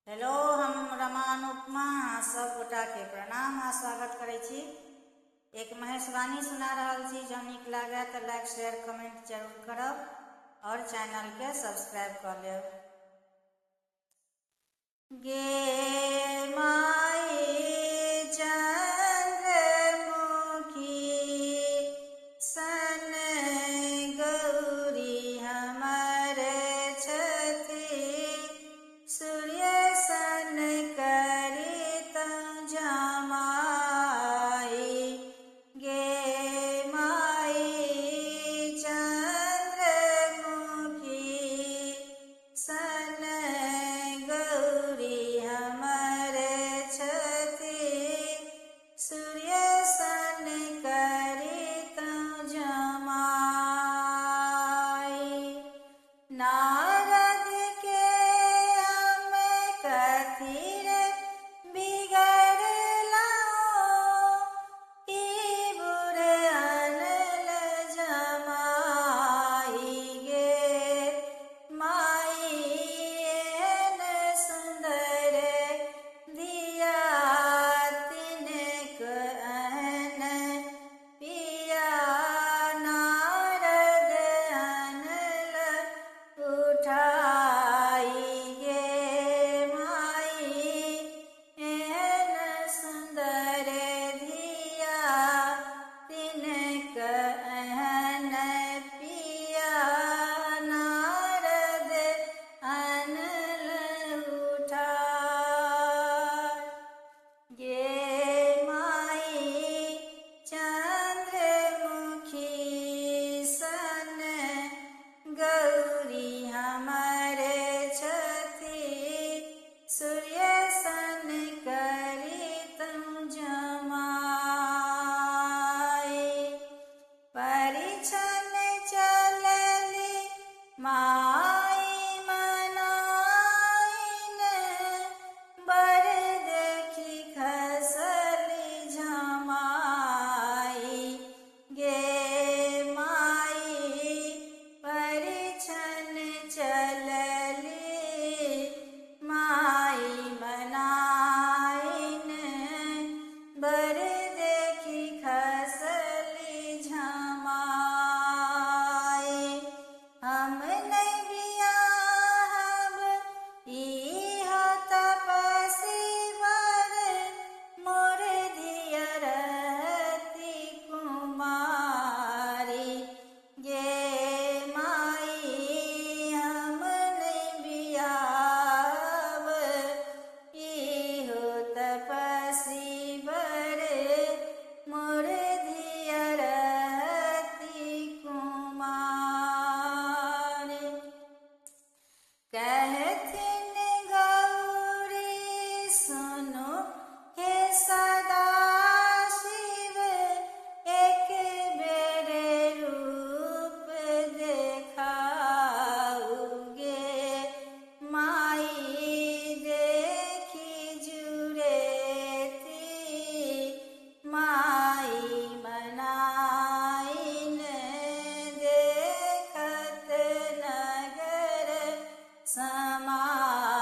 Hello, हम रमा अनुपमा सब गोटा के प्रणाम आ स्वागत करै छी। एक महेशवाणी सुना रहल छी। जँ नीक लागे तो लाइक शेयर कमेंट जरूर करब और चैनल के सब्सक्राइब कर लेब। गे माई चंद्रमुखी सन गौरी हमर छथि, सूर्य सन करित जमाई। गे माई चंद्रमुखी सन गौरी हमर छथि, सूर्य सन करित जमाई। नारद के हम कथी रे बिगड़लहुँ, ई बुढ़ अनल जमाई। गे माई एहन सुंदर दिया तिनक अहन पिया, नारद अनल उठाई। गे माई एहन सुंदर धिया तिनक अहन पिया, नारद अनल उठाई। गे माई चंद्रमुखी सन गौरी हमर छथि, सूर्य सन करित जमाई। परिछन चलली माई मनाइन, बर देखी खसली झमाई। गे माई परिछन चलली माई मनाइन, बर देखी खसली झमाई। हम नहीं बियाहब इहो तपस्वी वर, मोर धिया रहती कुमारी। गे माई हम नहीं बियाहब इहो तपस्वी वर, मोर धिया रहती कुमारी। कहथिन गौरी सुनो हे सदाशिव, एक बेर रूप देखाऊ। गे माई देखी जुरेती, माई मनाइन देखत नगर समाई। गे माई देखी जुरेती, माई मनाइन देखत नगर समाई। गे माई चंद्रमुखी सन गौरी हमर छथि, सूर्य सन करित जमाई। गे माई एहन सुंदर दिया तिनक अहन पिया, नारद अनल उठाई। गे माई एहन सुंदर धिया तिनक अहन पिया, नारद अनल उठाई। गे माई चंद्रमुखी सन गौरी हमर छथि, सूर्य सन करित जमाई।